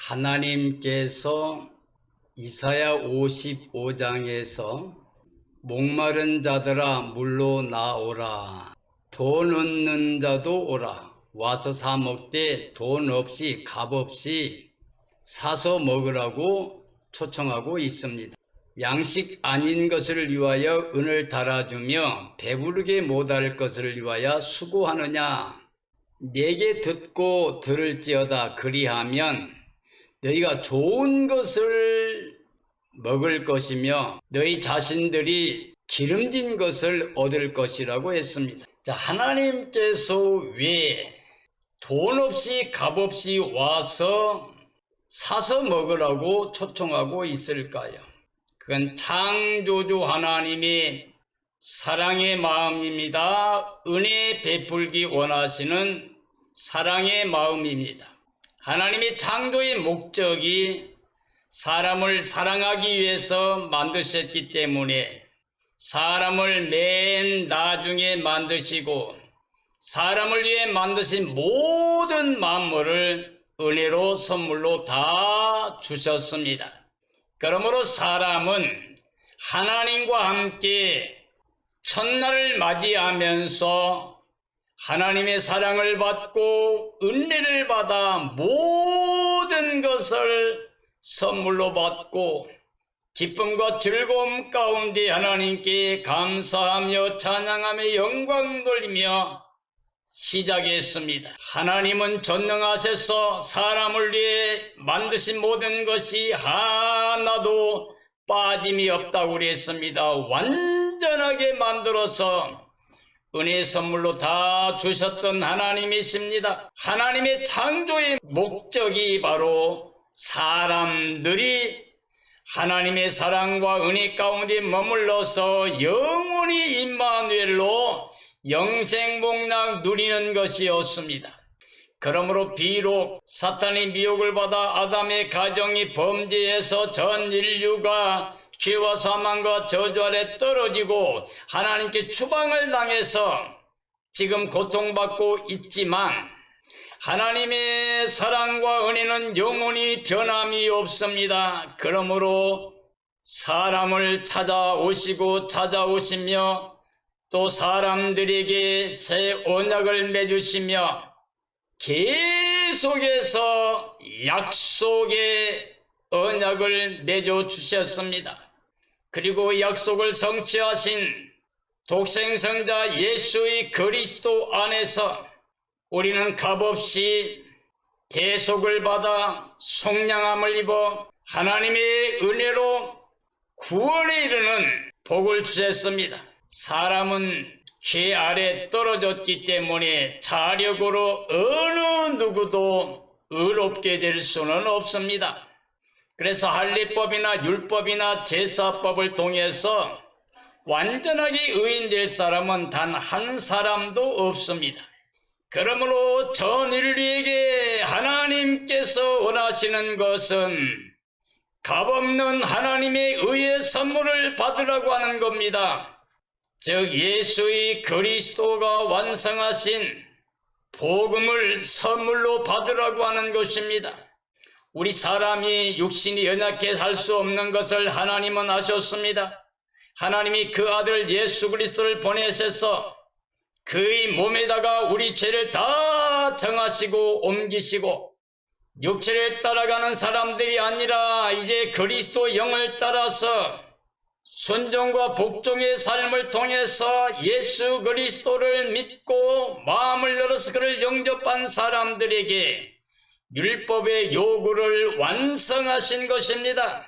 하나님께서 이사야 55장에서 목마른 자들아 물로 나오라, 돈 없는 자도 오라, 와서 사 먹되 돈 없이 값 없이 사서 먹으라고 초청하고 있습니다. 양식 아닌 것을 위하여 은을 달아주며 배부르게 못할 것을 위하여 수고하느냐. 내게 듣고 들을지어다. 그리하면 너희가 좋은 것을 먹을 것이며 너희 자신들이 기름진 것을 얻을 것이라고 했습니다. 자, 하나님께서 왜 돈 없이 값 없이 와서 사서 먹으라고 초청하고 있을까요? 그건 창조주 하나님의 사랑의 마음입니다. 은혜 베풀기 원하시는 사랑의 마음입니다. 하나님의 창조의 목적이 사람을 사랑하기 위해서 만드셨기 때문에 사람을 맨 나중에 만드시고 사람을 위해 만드신 모든 만물을 은혜로 선물로 다 주셨습니다. 그러므로 사람은 하나님과 함께 첫날을 맞이하면서 하나님의 사랑을 받고 은혜를 받아 모든 것을 선물로 받고 기쁨과 즐거움 가운데 하나님께 감사하며 찬양하며 영광 돌리며 시작했습니다. 하나님은 전능하셔서 사람을 위해 만드신 모든 것이 하나도 빠짐이 없다고 그랬습니다. 완전하게 만들어서 은혜 선물로 다 주셨던 하나님이십니다. 하나님의 창조의 목적이 바로 사람들이 하나님의 사랑과 은혜 가운데 머물러서 영원히 임마누엘로 영생복락 누리는 것이었습니다. 그러므로 비록 사탄의 미혹을 받아 아담의 가정이 범죄해서 전 인류가 죄와 사망과 저주 아래 떨어지고 하나님께 추방을 당해서 지금 고통받고 있지만 하나님의 사랑과 은혜는 영원히 변함이 없습니다. 그러므로 사람을 찾아오시며 또 사람들에게 새 언약을 맺으시며 계속해서 약속의 언약을 맺어주셨습니다. 그리고 약속을 성취하신 독생성자 예수의 그리스도 안에서 우리는 값없이 대속을 받아 속량함을 입어 하나님의 은혜로 구원에 이르는 복을 주셨습니다. 사람은 죄 아래 떨어졌기 때문에 자력으로 어느 누구도 의롭게 될 수는 없습니다. 그래서 할례법이나 율법이나 제사법을 통해서 완전하게 의인 될 사람은 단 한 사람도 없습니다. 그러므로 전 인류에게 하나님께서 원하시는 것은 값없는 하나님의 의의 선물을 받으라고 하는 겁니다. 즉 예수의 그리스도가 완성하신 복음을 선물로 받으라고 하는 것입니다. 우리 사람이 육신이 연약해 할 수 없는 것을 하나님은 아셨습니다. 하나님이 그 아들 예수 그리스도를 보내셔서 그의 몸에다가 우리 죄를 다 정하시고 옮기시고 육체를 따라가는 사람들이 아니라 이제 그리스도 영을 따라서 순종과 복종의 삶을 통해서 예수 그리스도를 믿고 마음을 열어서 그를 영접한 사람들에게 율법의 요구를 완성하신 것입니다.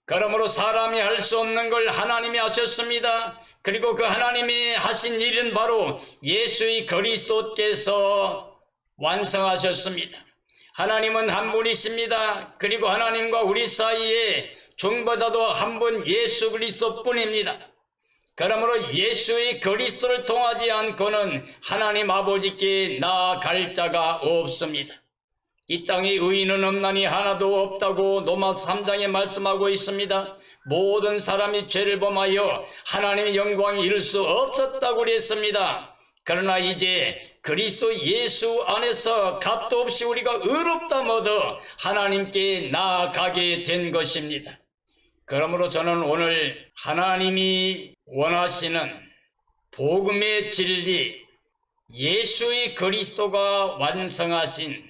그러므로 사람이 할 수 없는 걸 하나님이 하셨습니다. 그리고 그 하나님이 하신 일은 바로 예수의 그리스도께서 완성하셨습니다. 하나님은 한 분이십니다. 그리고 하나님과 우리 사이에 중보자도 한 분 예수 그리스도 뿐입니다. 그러므로 예수의 그리스도를 통하지 않고는 하나님 아버지께 나아갈 자가 없습니다. 이 땅에 의인은 없나니 하나도 없다고 로마서 3장에 말씀하고 있습니다. 모든 사람이 죄를 범하여 하나님의 영광에 이를 수 없었다고 그랬습니다. 그러나 이제 그리스도 예수 안에서 값도 없이 우리가 의롭다함 얻어 하나님께 나아가게 된 것입니다. 그러므로 저는 오늘 하나님이 원하시는 복음의 진리, 예수의 그리스도가 완성하신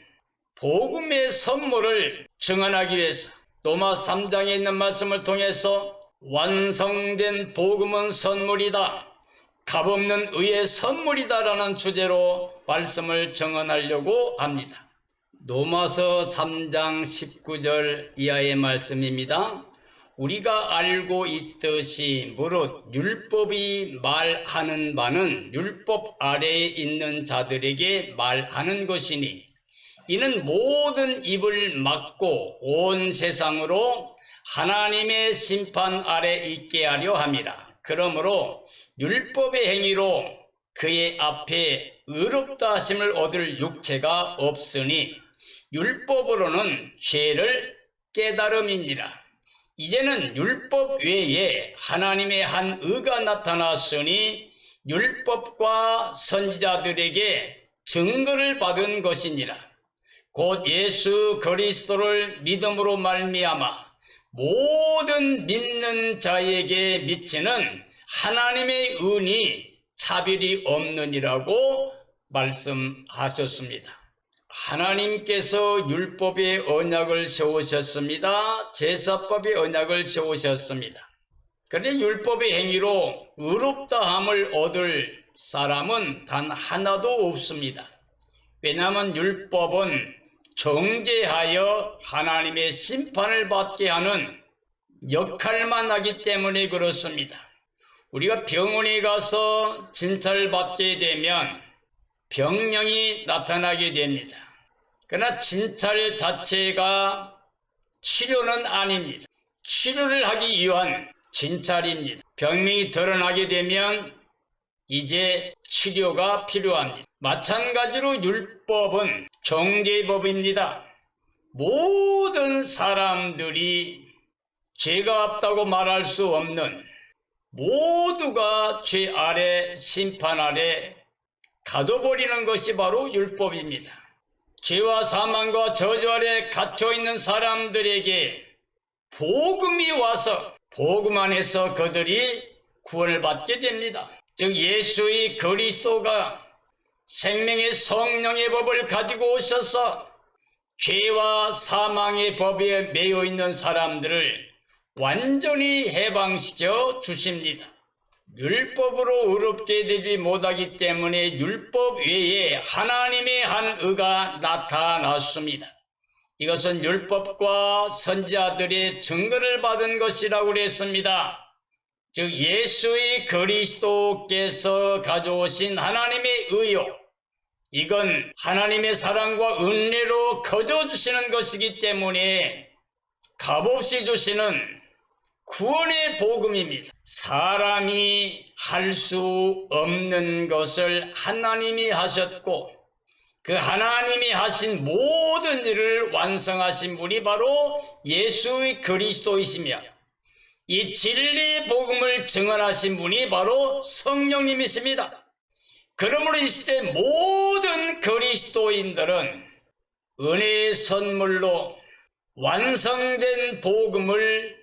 복음의 선물을 증언하기 위해서 로마 3장에 있는 말씀을 통해서 완성된 복음은 선물이다, 값없는 의의 선물이다라는 주제로 말씀을 증언하려고 합니다. 로마서 3장 19절 이하의 말씀입니다. 우리가 알고 있듯이 무릇 율법이 말하는 바는 율법 아래에 있는 자들에게 말하는 것이니 이는 모든 입을 막고 온 세상으로 하나님의 심판 아래 있게 하려 함이라. 그러므로 율법의 행위로 그의 앞에 의롭다 하심을 얻을 육체가 없으니 율법으로는 죄를 깨달음이니라. 이제는 율법 외에 하나님의 한 의가 나타났으니 율법과 선지자들에게 증거를 받은 것이니라. 곧 예수 그리스도를 믿음으로 말미암아 모든 믿는 자에게 미치는 하나님의 은이 차별이 없느니라고 말씀하셨습니다. 하나님께서 율법의 언약을 세우셨습니다. 제사법의 언약을 세우셨습니다. 그런데 율법의 행위로 의롭다함을 얻을 사람은 단 하나도 없습니다. 왜냐하면 율법은 정죄하여 하나님의 심판을 받게 하는 역할만 하기 때문에 그렇습니다. 우리가 병원에 가서 진찰을 받게 되면 병령이 나타나게 됩니다. 그러나 진찰 자체가 치료는 아닙니다. 치료를 하기 위한 진찰입니다. 병명이 드러나게 되면 이제 치료가 필요합니다. 마찬가지로 율법은 정죄법입니다. 모든 사람들이 죄가 없다고 말할 수 없는 모두가 죄 아래 심판 아래 가둬버리는 것이 바로 율법입니다. 죄와 사망과 저주 아래 갇혀있는 사람들에게 복음이 와서 복음 안에서 그들이 구원을 받게 됩니다. 즉 예수의 그리스도가 생명의 성령의 법을 가지고 오셔서 죄와 사망의 법에 매여 있는 사람들을 완전히 해방시켜 주십니다. 율법으로 의롭게 되지 못하기 때문에 율법 외에 하나님의 한 의가 나타났습니다. 이것은 율법과 선지자들의 증거를 받은 것이라고 그랬습니다. 즉 예수의 그리스도께서 가져오신 하나님의 의요, 이건 하나님의 사랑과 은혜로 거저주시는 것이기 때문에 값없이 주시는 구원의 복음입니다. 사람이 할 수 없는 것을 하나님이 하셨고 그 하나님이 하신 모든 일을 완성하신 분이 바로 예수의 그리스도이시며 이 진리의 복음을 증언하신 분이 바로 성령님이십니다. 그러므로 이 시대 모든 그리스도인들은 은혜의 선물로 완성된 복음을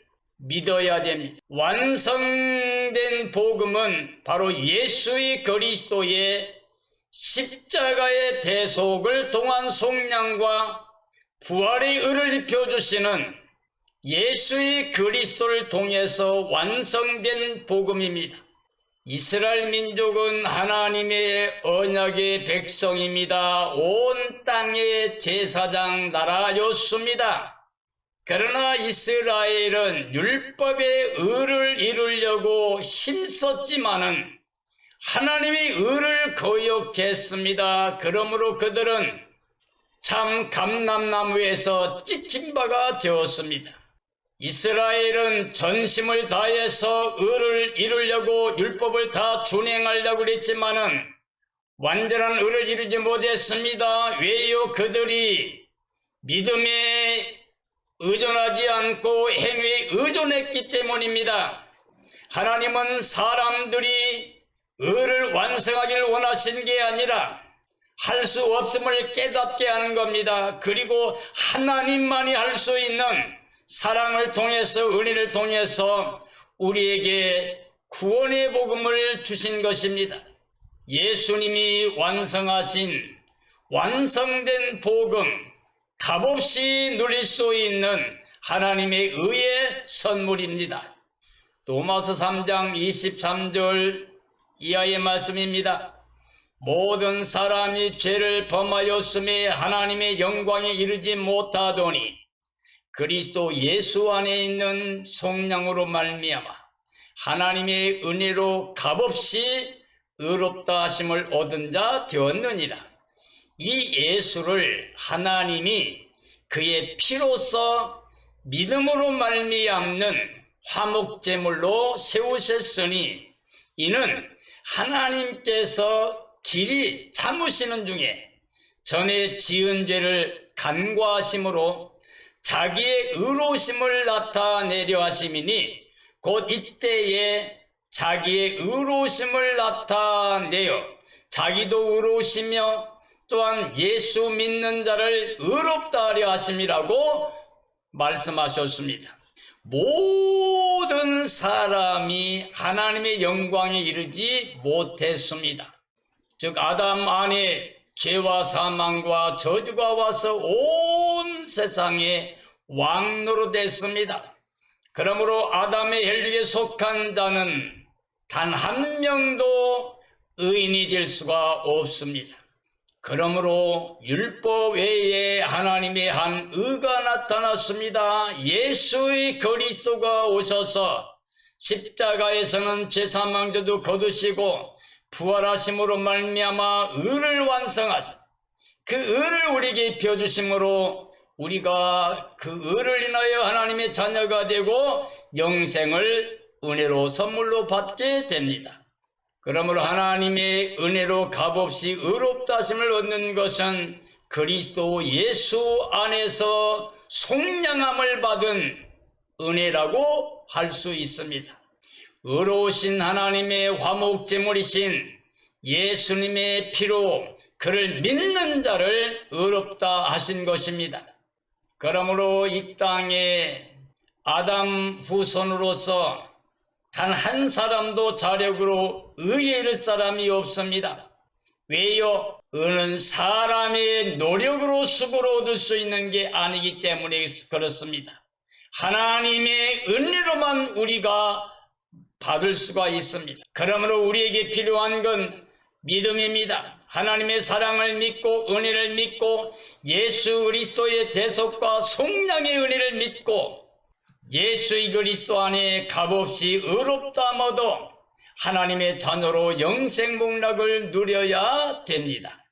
믿어야 됩니다. 완성된 복음은 바로 예수의 그리스도의 십자가의 대속을 통한 속량과 부활의 의를 입혀주시는 예수의 그리스도를 통해서 완성된 복음입니다. 이스라엘 민족은 하나님의 언약의 백성입니다. 온 땅의 제사장 나라였습니다. 그러나 이스라엘은 율법의 의를 이루려고 힘썼지만은 하나님의 의를 거역했습니다. 그러므로 그들은 참 감람나무에서 찍힌 바가 되었습니다. 이스라엘은 전심을 다해서 의를 이루려고 율법을 다 준행하려고 그랬지만은 완전한 의를 이루지 못했습니다. 왜요? 그들이 믿음에 의존하지 않고 행위에 의존했기 때문입니다. 하나님은 사람들이 의를 완성하기를 원하신 게 아니라 할 수 없음을 깨닫게 하는 겁니다. 그리고 하나님만이 할 수 있는 사랑을 통해서, 은혜를 통해서 우리에게 구원의 복음을 주신 것입니다. 예수님이 완성하신 완성된 복음, 값없이 누릴 수 있는 하나님의 의의 선물입니다. 로마서 3장 23절 이하의 말씀입니다. 모든 사람이 죄를 범하였음에 하나님의 영광에 이르지 못하더니 그리스도 예수 안에 있는 속량으로 말미암아 하나님의 은혜로 값없이 의롭다 하심을 얻은 자 되었느니라. 이 예수를 하나님이 그의 피로써 믿음으로 말미암는 화목제물로 세우셨으니 이는 하나님께서 길이 참으시는 중에 전에 지은 죄를 간과하심으로 자기의 의로우심을 나타내려 하심이니 곧 이때에 자기의 의로우심을 나타내어 자기도 의로우시며 또한 예수 믿는 자를 의롭다 하려 하심이라고 말씀하셨습니다. 모든 사람이 하나님의 영광에 이르지 못했습니다. 즉 아담 안에 죄와 사망과 저주가 와서 온 세상에 왕노릇했습니다. 그러므로 아담의 혈육에 속한 자는 단 한 명도 의인이 될 수가 없습니다. 그러므로 율법 외에 하나님의 한 의가 나타났습니다. 예수의 그리스도가 오셔서 십자가에서는 죄사망죄도 거두시고 부활하심으로 말미암아 의를 완성하시고 그 의를 우리에게 펴주심으로 우리가 그 의를 인하여 하나님의 자녀가 되고 영생을 은혜로 선물로 받게 됩니다. 그러므로 하나님의 은혜로 값없이 의롭다 하심을 얻는 것은 그리스도 예수 안에서 속량함을 받은 은혜라고 할 수 있습니다. 의로우신 하나님의 화목제물이신 예수님의 피로 그를 믿는 자를 의롭다 하신 것입니다. 그러므로 이 땅에 아담 후손으로서 단 한 사람도 자력으로 의에 이를 사람이 없습니다. 왜요? 의는 사람의 노력으로 수고로 얻을 수 있는 게 아니기 때문에 그렇습니다. 하나님의 은혜로만 우리가 받을 수가 있습니다. 그러므로 우리에게 필요한 건 믿음입니다. 하나님의 사랑을 믿고 은혜를 믿고 예수 그리스도의 대속과 속량의 은혜를 믿고 예수의 그리스도 안에 값없이 의롭다 얻어 하나님의 자녀로 영생 복락을 누려야 됩니다.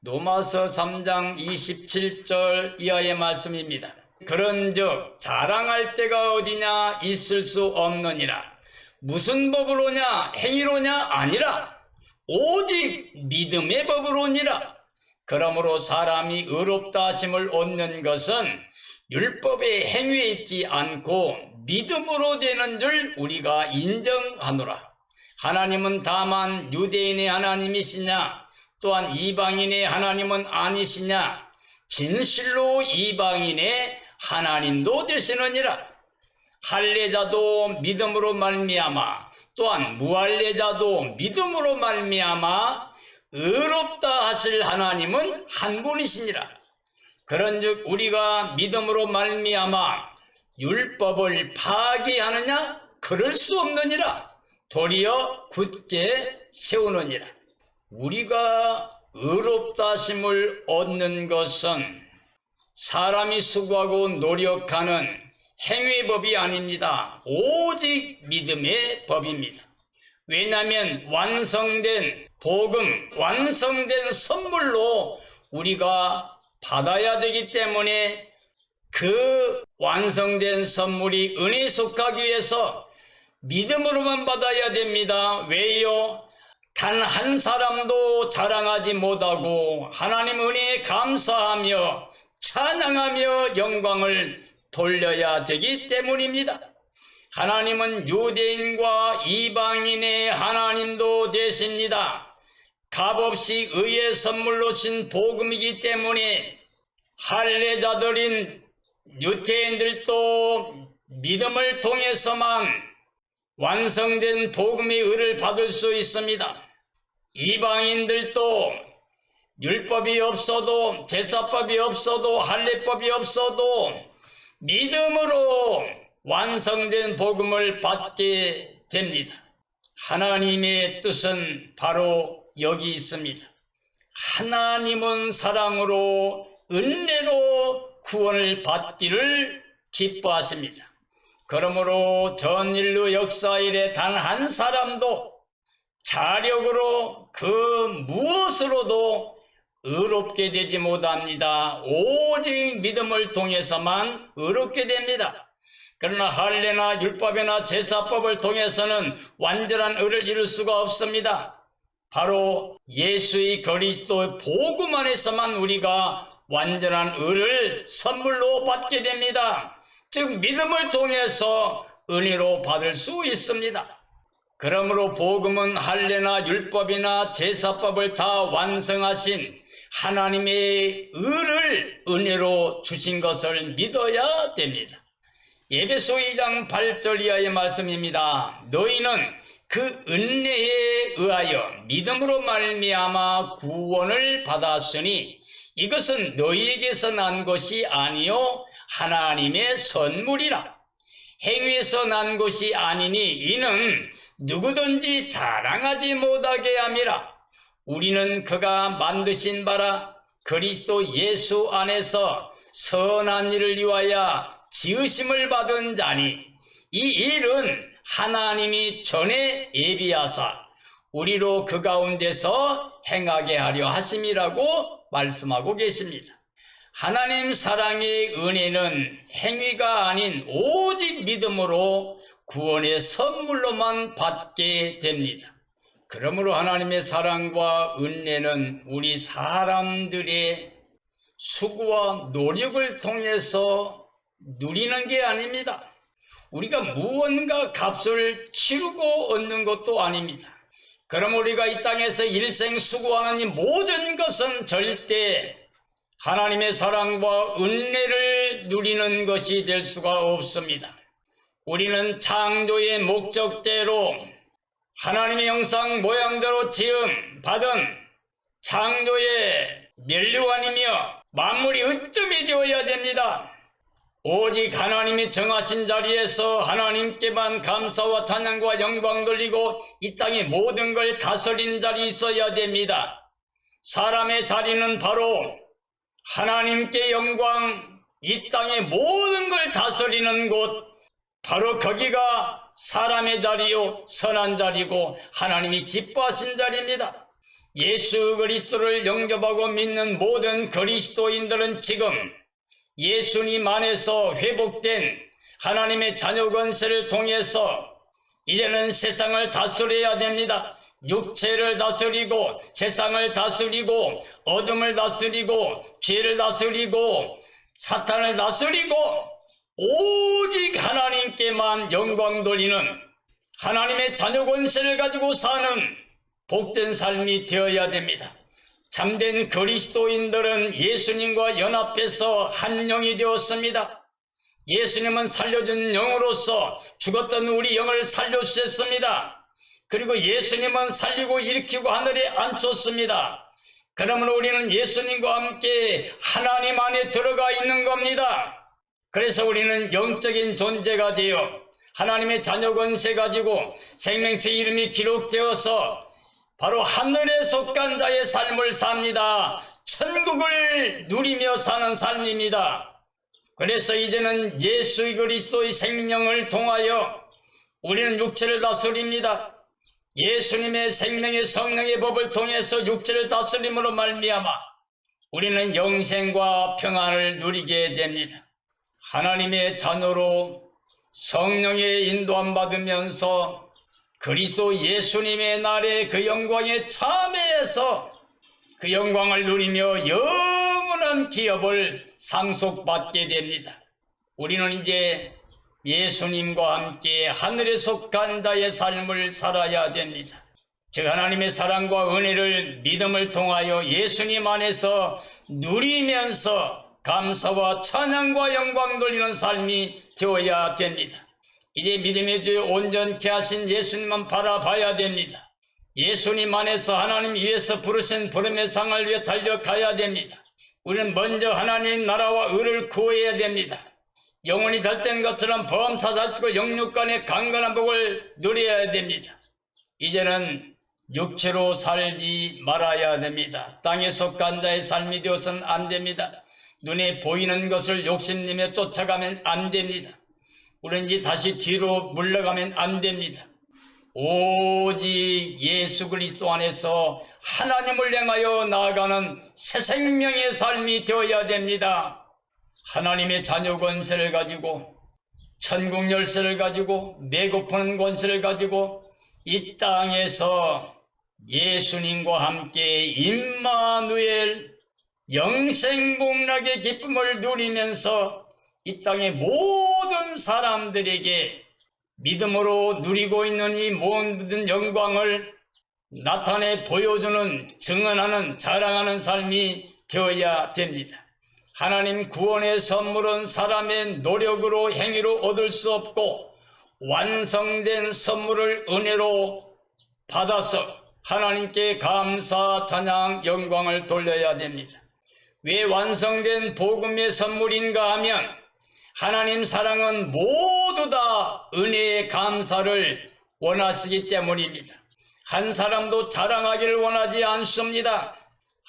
로마서 3장 27절 이하의 말씀입니다. 그런즉 자랑할 때가 어디냐 있을 수 없느니라. 무슨 법으로냐 행위로냐 아니라 오직 믿음의 법으로니라. 그러므로 사람이 의롭다 하심을 얻는 것은 율법의 행위에 있지 않고 믿음으로 되는 줄 우리가 인정하노라. 하나님은 다만 유대인의 하나님이시냐 또한 이방인의 하나님은 아니시냐 진실로 이방인의 하나님도 되시느니라. 할례자도 믿음으로 말미암아 또한 무할례자도 믿음으로 말미암아 의롭다 하실 하나님은 한 분이시니라. 그런즉 우리가 믿음으로 말미암아 율법을 파기하느냐? 그럴 수 없느니라. 도리어 굳게 세우느니라. 우리가 의롭다 하심을 얻는 것은 사람이 수고하고 노력하는 행위의 법이 아닙니다. 오직 믿음의 법입니다. 왜냐하면 완성된 복음, 완성된 선물로 우리가 받아야 되기 때문에 그 완성된 선물이 은혜에 속하기 위해서 믿음으로만 받아야 됩니다. 왜요? 단 한 사람도 자랑하지 못하고 하나님 은혜에 감사하며 찬양하며 영광을 돌려야 되기 때문입니다. 하나님은 유대인과 이방인의 하나님도 되십니다. 값없이 의의 선물로 준 복음이기 때문에 할례자들인 유대인들도 믿음을 통해서만 완성된 복음의 의를 받을 수 있습니다. 이방인들도 율법이 없어도, 제사법이 없어도, 할례법이 없어도 믿음으로 완성된 복음을 받게 됩니다. 하나님의 뜻은 바로 여기 있습니다. 하나님은 사랑으로 은혜로 구원을 받기를 기뻐하십니다. 그러므로 전 인류 역사 이래 단 한 사람도 자력으로 그 무엇으로도 의롭게 되지 못합니다. 오직 믿음을 통해서만 의롭게 됩니다. 그러나 할례나 율법이나 제사법을 통해서는 완전한 의를 이룰 수가 없습니다. 바로 예수의 그리스도의 복음 안에서만 우리가 완전한 의를 선물로 받게 됩니다. 즉 믿음을 통해서 은혜로 받을 수 있습니다. 그러므로 복음은 할례나 율법이나 제사법을 다 완성하신 하나님의 의를 은혜로 주신 것을 믿어야 됩니다. 에베소 2장 8절 이하의 말씀입니다. 너희는 그 은혜에 의하여 믿음으로 말미암아 구원을 받았으니 이것은 너희에게서 난 것이 아니요 하나님의 선물이라. 행위에서 난 것이 아니니 이는 누구든지 자랑하지 못하게 함이라. 우리는 그가 만드신 바라 그리스도 예수 안에서 선한 일을 위하여 지으심을 받은 자니 이 일은 하나님이 전에 예비하사 우리로 그 가운데서 행하게 하려 하심이라고 말씀하고 계십니다. 하나님 사랑의 은혜는 행위가 아닌 오직 믿음으로 구원의 선물로만 받게 됩니다. 그러므로 하나님의 사랑과 은혜는 우리 사람들의 수고와 노력을 통해서 누리는 게 아닙니다. 우리가 무언가 값을 치르고 얻는 것도 아닙니다. 그럼 우리가 이 땅에서 일생 수고하는 이 모든 것은 절대 하나님의 사랑과 은혜를 누리는 것이 될 수가 없습니다. 우리는 창조의 목적대로 하나님의 형상 모양대로 지음 받은 창조의 멸류관이며 만물이 으뜸이 되어야 됩니다. 오직 하나님이 정하신 자리에서 하나님께만 감사와 찬양과 영광 돌리고 이 땅의 모든 걸 다스리는 자리 있어야 됩니다. 사람의 자리는 바로 하나님께 영광, 이 땅의 모든 걸 다스리는 곳, 바로 거기가 사람의 자리요 선한 자리고 하나님이 기뻐하신 자리입니다. 예수 그리스도를 영접하고 믿는 모든 그리스도인들은 지금 예수님 안에서 회복된 하나님의 자녀 권세를 통해서 이제는 세상을 다스려야 됩니다. 육체를 다스리고 세상을 다스리고 어둠을 다스리고 죄를 다스리고 사탄을 다스리고 오직 하나님께만 영광 돌리는 하나님의 자녀 권세를 가지고 사는 복된 삶이 되어야 됩니다. 참된 그리스도인들은 예수님과 연합해서 한 영이 되었습니다. 예수님은 살려준 영으로서 죽었던 우리 영을 살려주셨습니다. 그리고 예수님은 살리고 일으키고 하늘에 앉혔습니다. 그러므로 우리는 예수님과 함께 하나님 안에 들어가 있는 겁니다. 그래서 우리는 영적인 존재가 되어 하나님의 자녀 권세 가지고 생명체 이름이 기록되어서 바로 하늘에 속한 자의 삶을 삽니다. 천국을 누리며 사는 삶입니다. 그래서 이제는 예수 그리스도의 생명을 통하여 우리는 육체를 다스립니다. 예수님의 생명의 성령의 법을 통해서 육체를 다스림으로 말미암아 우리는 영생과 평안을 누리게 됩니다. 하나님의 자녀로 성령의 인도함 받으면서 그리스도 예수님의 날에 그 영광에 참여해서 그 영광을 누리며 영원한 기업을 상속받게 됩니다. 우리는 이제 예수님과 함께 하늘에 속한 자의 삶을 살아야 됩니다. 즉 하나님의 사랑과 은혜를 믿음을 통하여 예수님 안에서 누리면서 감사와 찬양과 영광 돌리는 삶이 되어야 됩니다. 이제 믿음의 주에 온전케 하신 예수님만 바라봐야 됩니다. 예수님 안에서 하나님 위에서 부르신 부름의 상을 위해 달려가야 됩니다. 우리는 먼저 하나님의 나라와 의를 구해야 됩니다. 영혼이 잘된 것처럼 범사 잘되고 영육간의 강건한 복을 누려야 됩니다. 이제는 육체로 살지 말아야 됩니다. 땅에 속한 자의 삶이 되어서는 안 됩니다. 눈에 보이는 것을 욕심내며 쫓아가면 안 됩니다. 우리는 이제 다시 뒤로 물러가면 안 됩니다. 오직 예수 그리스도 안에서 하나님을 향하여 나아가는 새 생명의 삶이 되어야 됩니다. 하나님의 자녀 권세를 가지고 천국 열쇠를 가지고 매고프는 권세를 가지고 이 땅에서 예수님과 함께 임마누엘 영생복락의 기쁨을 누리면서 이 땅의 모든 사람들에게 믿음으로 누리고 있는 이 모든 영광을 나타내 보여주는, 증언하는, 자랑하는 삶이 되어야 됩니다. 하나님 구원의 선물은 사람의 노력으로 행위로 얻을 수 없고 완성된 선물을 은혜로 받아서 하나님께 감사, 찬양, 영광을 돌려야 됩니다. 왜 완성된 복음의 선물인가 하면 하나님 사랑은 모두 다 은혜의 감사를 원하시기 때문입니다. 한 사람도 자랑하기를 원하지 않습니다.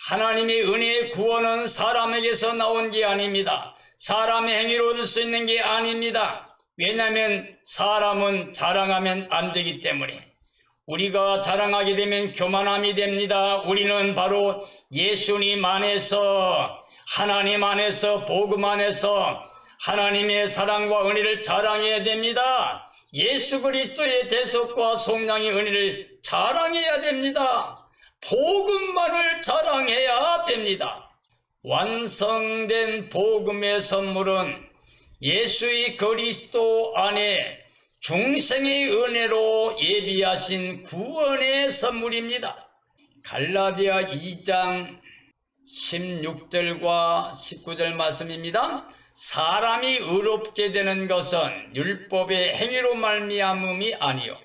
하나님의 은혜의 구원은 사람에게서 나온 게 아닙니다. 사람의 행위로 얻을 수 있는 게 아닙니다. 왜냐하면 사람은 자랑하면 안 되기 때문에. 우리가 자랑하게 되면 교만함이 됩니다. 우리는 바로 예수님 안에서, 하나님 안에서, 복음 안에서 하나님의 사랑과 은혜를 자랑해야 됩니다. 예수 그리스도의 대속과 속량의 은혜를 자랑해야 됩니다. 복음만을 자랑해야 됩니다. 완성된 복음의 선물은 예수의 그리스도 안에 중생의 은혜로 예비하신 구원의 선물입니다. 갈라디아 2장 16절과 19절 말씀입니다. 사람이 의롭게 되는 것은 율법의 행위로 말미암음이 아니요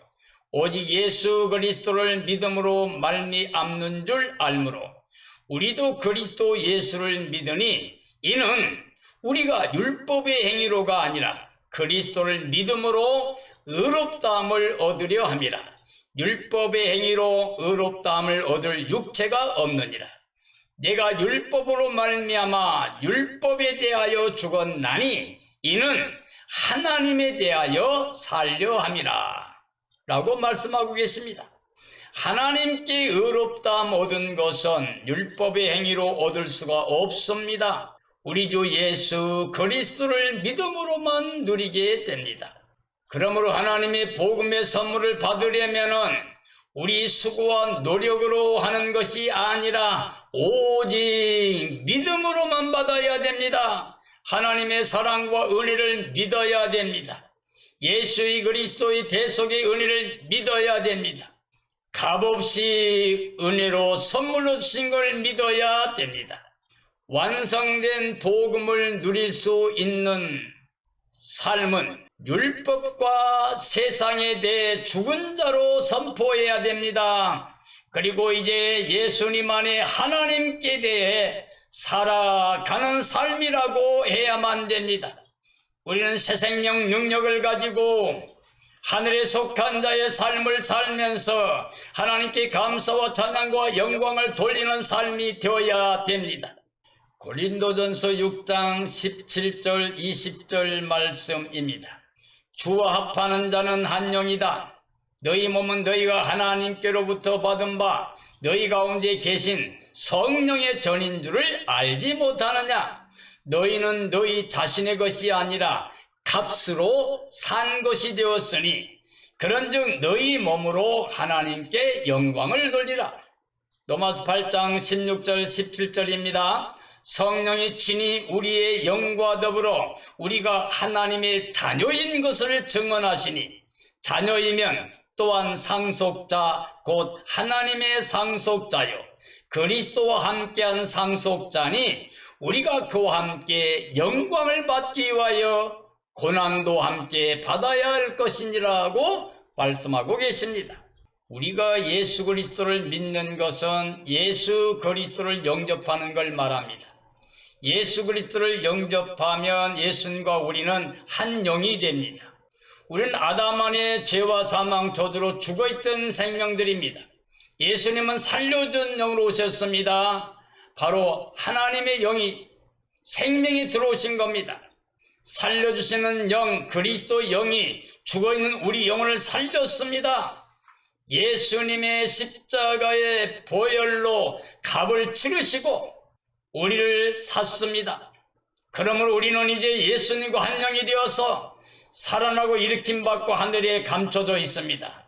오직 예수 그리스도를 믿음으로 말미암는 줄 알므로 우리도 그리스도 예수를 믿으니 이는 우리가 율법의 행위로가 아니라 그리스도를 믿음으로 의롭다함을 얻으려 함이라. 율법의 행위로 의롭다함을 얻을 육체가 없느니라. 내가 율법으로 말미암아 율법에 대하여 죽었나니 이는 하나님에 대하여 살려 함이라 라고 말씀하고 계십니다. 하나님께 의롭다함 얻은 것은 율법의 행위로 얻을 수가 없습니다. 우리 주 예수 그리스도를 믿음으로만 누리게 됩니다. 그러므로 하나님의 복음의 선물을 받으려면은 우리 수고와 노력으로 하는 것이 아니라 오직 믿음으로만 받아야 됩니다. 하나님의 사랑과 은혜를 믿어야 됩니다. 예수의 그리스도의 대속의 은혜를 믿어야 됩니다. 값없이 은혜로 선물로 주신 걸 믿어야 됩니다. 완성된 복음을 누릴 수 있는 삶은 율법과 세상에 대해 죽은 자로 선포해야 됩니다. 그리고 이제 예수님 안에 하나님께 대해 살아가는 삶이라고 해야만 됩니다. 우리는 새 생명 능력을 가지고 하늘에 속한 자의 삶을 살면서 하나님께 감사와 찬양과 영광을 돌리는 삶이 되어야 됩니다. 고린도전서 6장 17절 20절 말씀입니다. 주와 합하는 자는 한 영이다. 너희 몸은 너희가 하나님께로부터 받은 바 너희 가운데 계신 성령의 전인 줄을 알지 못하느냐. 너희는 너희 자신의 것이 아니라 값으로 산 것이 되었으니 그런즉 너희 몸으로 하나님께 영광을 돌리라. 로마서 8장 16절 17절입니다. 성령이 친히 우리의 영과 더불어 우리가 하나님의 자녀인 것을 증언하시니 자녀이면 또한 상속자 곧 하나님의 상속자요 그리스도와 함께한 상속자니 우리가 그와 함께 영광을 받기 위하여 고난도 함께 받아야 할 것이니라고 말씀하고 계십니다. 우리가 예수 그리스도를 믿는 것은 예수 그리스도를 영접하는 걸 말합니다. 예수 그리스도를 영접하면 예수님과 우리는 한 영이 됩니다. 우리는 아담 안에 죄와 사망 저주로 죽어있던 생명들입니다. 예수님은 살려준 영으로 오셨습니다. 바로 하나님의 영이 생명이 들어오신 겁니다. 살려주시는 영 그리스도 영이 죽어있는 우리 영혼을 살렸습니다. 예수님의 십자가의 보혈로 값을 치르시고 우리를 샀습니다. 그러므로 우리는 이제 예수님과 한 영이 되어서 살아나고 일으킴받고 하늘에 감춰져 있습니다.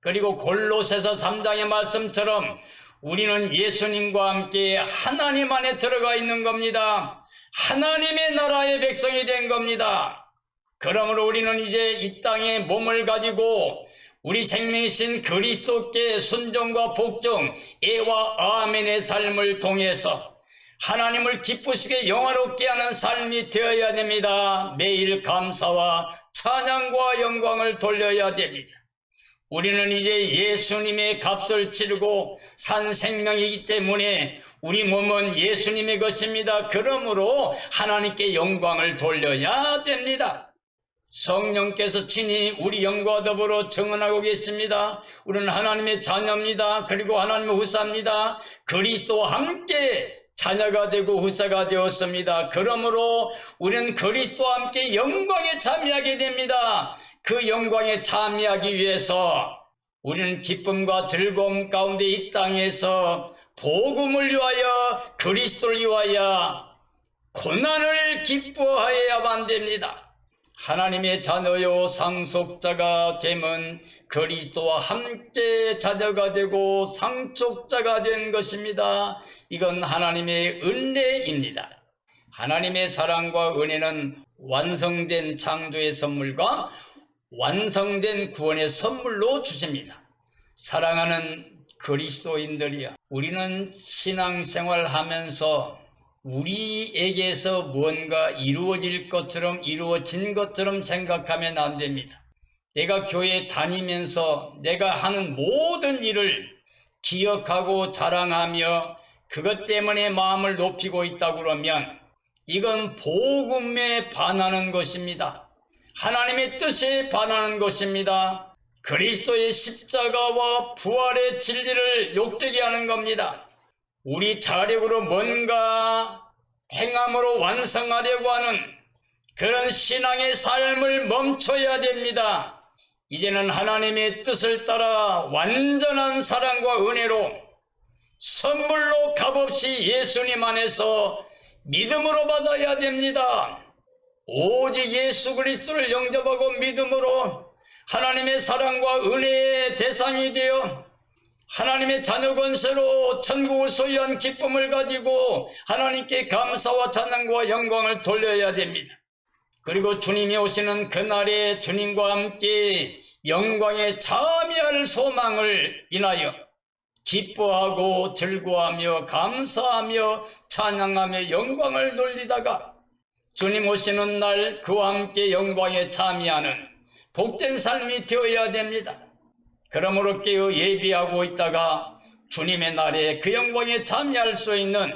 그리고 골로새서 3장의 말씀처럼 우리는 예수님과 함께 하나님 안에 들어가 있는 겁니다. 하나님의 나라의 백성이 된 겁니다. 그러므로 우리는 이제 이 땅에 몸을 가지고 우리 생명이신 그리스도께 순종과 복종, 애와 아멘의 삶을 통해서 하나님을 기쁘시게 영화롭게 하는 삶이 되어야 됩니다. 매일 감사와 찬양과 영광을 돌려야 됩니다. 우리는 이제 예수님의 값을 치르고 산 생명이기 때문에 우리 몸은 예수님의 것입니다. 그러므로 하나님께 영광을 돌려야 됩니다. 성령께서 친히 우리 영과 더불어 증언하고 계십니다. 우리는 하나님의 자녀입니다. 그리고 하나님의 후사입니다. 그리스도와 함께 자녀가 되고 후사가 되었습니다. 그러므로 우리는 그리스도와 함께 영광에 참여하게 됩니다. 그 영광에 참여하기 위해서 우리는 기쁨과 즐거움 가운데 이 땅에서 복음을 위하여 그리스도를 위하여 고난을 기뻐하여야만 됩니다. 하나님의 자녀요 상속자가 되면 그리스도와 함께 자녀가 되고 상속자가 된 것입니다. 이건 하나님의 은혜입니다. 하나님의 사랑과 은혜는 완성된 창조의 선물과 완성된 구원의 선물로 주십니다. 사랑하는 그리스도인들이여, 우리는 신앙생활 하면서 우리에게서 무언가 이루어질 것처럼 이루어진 것처럼 생각하면 안 됩니다. 내가 교회에 다니면서 내가 하는 모든 일을 기억하고 자랑하며 그것 때문에 마음을 높이고 있다고 그러면 이건 복음에 반하는 것입니다. 하나님의 뜻에 반하는 것입니다. 그리스도의 십자가와 부활의 진리를 욕되게 하는 겁니다. 우리 자력으로 뭔가 행함으로 완성하려고 하는 그런 신앙의 삶을 멈춰야 됩니다. 이제는 하나님의 뜻을 따라 완전한 사랑과 은혜로 선물로 값없이 예수님 안에서 믿음으로 받아야 됩니다. 오직 예수 그리스도를 영접하고 믿음으로 하나님의 사랑과 은혜의 대상이 되어 하나님의 자녀 권세로 천국을 소유한 기쁨을 가지고 하나님께 감사와 찬양과 영광을 돌려야 됩니다. 그리고 주님이 오시는 그날에 주님과 함께 영광에 참여할 소망을 인하여 기뻐하고 즐거워하며 감사하며 찬양하며 영광을 돌리다가 주님 오시는 날 그와 함께 영광에 참여하는 복된 삶이 되어야 됩니다. 그러므로 깨어 예비하고 있다가 주님의 날에 그 영광에 참여할 수 있는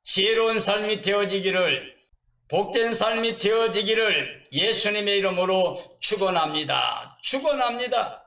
지혜로운 삶이 되어지기를, 복된 삶이 되어지기를 예수님의 이름으로 축원합니다. 축원합니다.